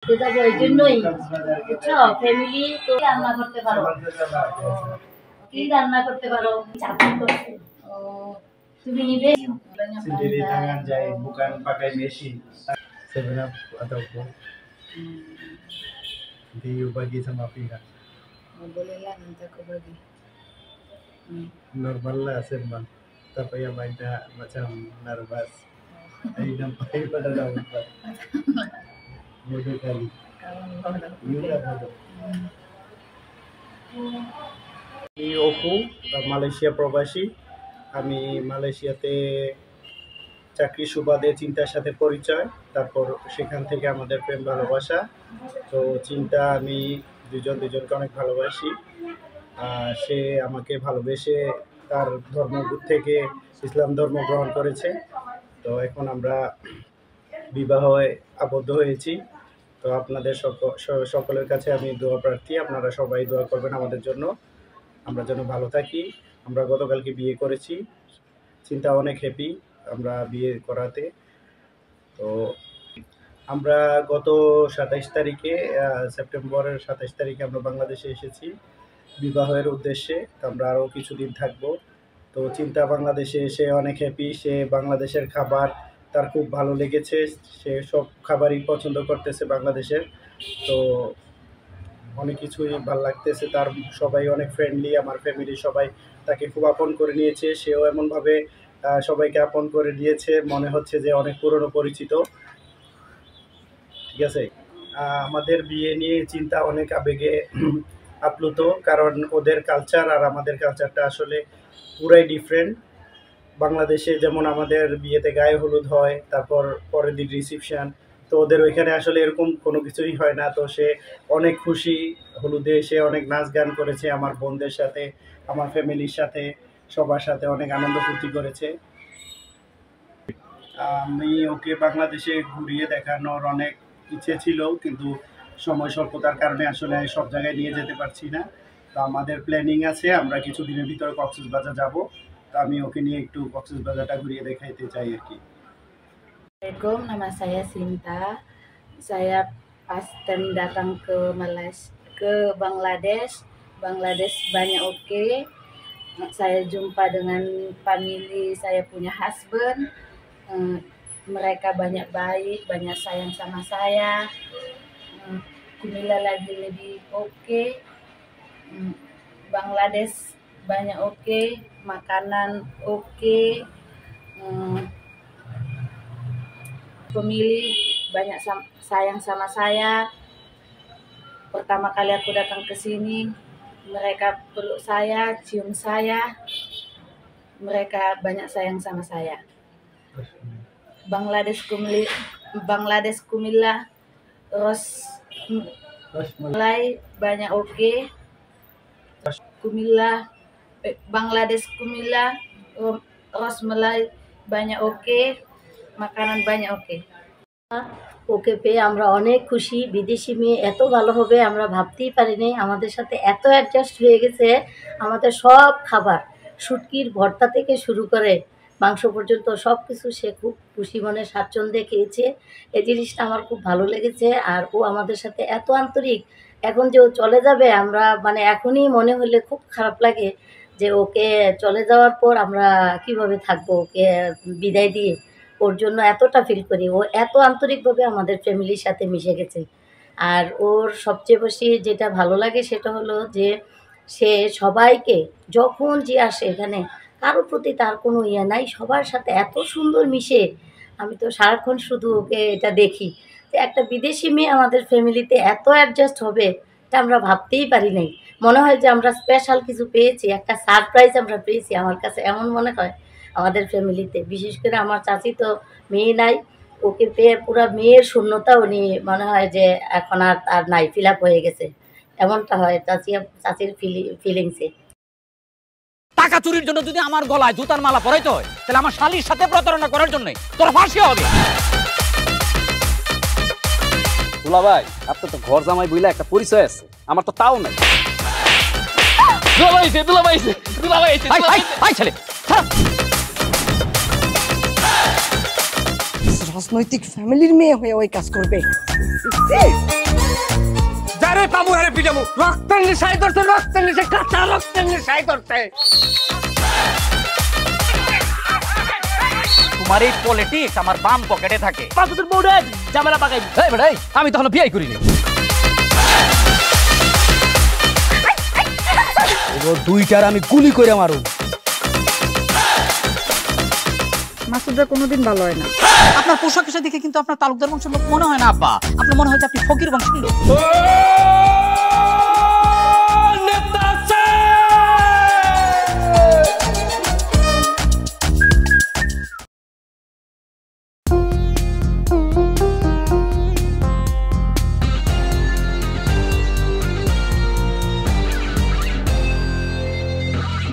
এটা ওই জন্যই বুঝছো ফ্যামিলি তো রান্না করতে পারো কি রান্না করতে পারো চাকরি করতে তুমি nibe sendiri tangan jahit bukan pakai mesin sebenarnya ataupun dibagi sama pihak boleh lah nanti aku bagi normal lah sembang tapi yang banyak macam nervous ini nampak pada dapat bodoh kali iya bodoh Oku Malaysia প্রবাসী আমি মালয়েশিয়াতে চাকরি সুবাদে চিন্তার সাথে পরিচয় তারপর সেখান থেকে আমাদের প্রেম ভালোবাসা তো চিন্তা আমি দুজনকে অনেক ভালোবাসি সে আমাকে ভালোবেসে তার ধর্ম থেকে ইসলাম ধর্ম গ্রহণ করেছে তো এখন আমরা বিবাহে আবদ্ধ হয়েছি তো আপনাদের সকলের কাছে আমি দোয়া প্রার্থী আপনারা সবাই দোয়া করবেন আমাদের জন্য আমরা যেন ভালো থাকি আমরা গতকালকে বিয়ে করেছি চিন্তা অনেক হ্যাপি আমরা বিয়ে করাতে তো আমরা গত 27 তারিখে সেপ্টেম্বরের 27 তারিখে আমরা বাংলাদেশে এসেছি বিবাহের উদ্দেশ্যে আমরা আরও কিছুদিন থাকব তো চিন্তা বাংলাদেশে এসে অনেক হ্যাপি সে বাংলাদেশের খাবার তার খুব ভালো লেগেছে সে সব খাবারই পছন্দ করতেছে বাংলাদেশের তো অনেক কিছুই ভালো লাগতেছে তার সবাই অনেক ফ্রেন্ডলি আমার ফ্যামিলি সবাই তাকে খুব আপন করে নিয়েছে সেও এমনভাবে সবাইকে আপন করে দিয়েছে মনে হচ্ছে যে অনেক পুরনো পরিচিত ঠিক আছে আমাদের বিয়ে নিয়ে চিন্তা অনেক আবেগে আপ্লুত কারণ ওদের কালচার আর আমাদের কালচারটা আসলে পুরাই ডিফারেন্ট বাংলাদেশে যেমন আমাদের বিয়েতে গায়ে হলুদ হয় তারপর পরের দিন রিসেপশন তো ওদের ওইখানে আসলে এরকম কোনো কিছুই হয় না তো সে অনেক খুশি হলুদে এসে অনেক নাচ গান করেছে আমার বোনদের সাথে আমার ফ্যামিলির সাথে সবার সাথে অনেক আনন্দ ফুর্তি করেছে আমি ওকে বাংলাদেশে ঘুরিয়ে দেখানোর অনেক ইচ্ছে ছিল কিন্তু সময় স্বল্পতার কারণে আসলে সব জায়গায় নিয়ে যেতে পারছি না তো আমাদের প্ল্যানিং আছে আমরা কিছুদিনের ভিতরে কক্সবাজার যাব তো আমি ওকে নিয়ে একটু কক্সবাজারটা ঘুরিয়ে দেখাইতে চাই আর কি Assalamualaikum, nama saya Sinta. Saya pas datang ke Bangladesh. Bangladesh banyak oke. Saya jumpa dengan family saya punya husband. Mereka banyak baik, banyak sayang sama saya. Kumila lagi lebih oke. Bangladesh banyak oke, makanan oke. Pemilih banyak sayang sama saya. Pertama kali aku datang ke sini, mereka peluk saya, cium saya. Mereka banyak sayang sama saya. Bangladesh kumila Ros Malai banyak oke. Bangladesh kumila Ros Malai banyak oke. মাকানান বানি ওকে ওকে পেয়ে আমরা অনেক খুশি বিদেশি মেয়ে এত ভালো হবে আমরা ভাবতেই পারিনি আমাদের সাথে এত অ্যাডজাস্ট হয়ে গেছে আমাদের সব খাবার শুটকির ভর্তা থেকে শুরু করে মাংস পর্যন্ত সব কিছু সে খুব খুশি মনে স্বাচ্ছন্দ্যে খেয়েছে এই জিনিসটা আমার খুব ভালো লেগেছে আর ও আমাদের সাথে এত আন্তরিক এখন যে ও চলে যাবে আমরা মানে এখনই মনে হলে খুব খারাপ লাগে যে ওকে চলে যাওয়ার পর আমরা কিভাবে থাকবো ওকে বিদায় দিয়ে ওর জন্য এতটা ফিল করি ও এত আন্তরিকভাবে আমাদের ফ্যামিলির সাথে মিশে গেছে আর ওর সবচেয়ে বেশি যেটা ভালো লাগে সেটা হলো যে সে সবাইকে যখন যে আসে এখানে কারোর প্রতি তার কোনো ইয়ে নাই সবার সাথে এত সুন্দর মিশে আমি তো সারাক্ষণ শুধু ওকে এটা দেখি যে একটা বিদেশি মেয়ে আমাদের ফ্যামিলিতে এত অ্যাডজাস্ট হবে এটা আমরা ভাবতেই পারি নাই মনে হয় যে আমরা স্পেশাল কিছু পেয়েছি একটা সারপ্রাইজ আমরা পেয়েছি আমার কাছে এমন মনে হয় আমাদের ফ্যামিলিতে বিশেষ করে আমার চাচি তো মেয়ে নাই ওকে পেয়ে পুরো মেয়ের শূন্যতা উনি মনে হয় যে এখন আর নাই ফিল আপ হয়ে গেছে এমনটা হয় চাচির ফিলিংসে টাকা চুরির জন্য যদি আমার গলায় জুতার মালা পরাইতে হয় তাহলে আমার শালীর সাথে প্রতারণা করার জন্য তোর ফাঁসি হবে দুলা ভাই আপনার তো ঘর জামাই বইলা একটা পরিচয় আছে আমার তো তাও নাই ছেলে রাজনৈতিক ফ্যামিলির মেয়ে হয়ে ওই কাজ করবে যারে পাবো আরে পিটাবো রক্তের নেশায় ধরছে রক্তের নেশায় কাঁচা রক্তের নেশায় ধরছে তোমার এই পলিটিক্স আমার বাম পকেটে থাকে পাকুতের বউরে ঝামেলা পাকাই এই বেটাই আমি তখন বিয়ে করিনি দুইটার আমি গুলি করে মারু মাসুদরা কোনোদিন ভালো হয় না। আপনার পোশাক আশাক দেখে কিন্তু আপনার তালুকদার বংশের লোক মনে হয় না আব্বা আপনার মনে হয় যে আপনি ফকির বংশের লোক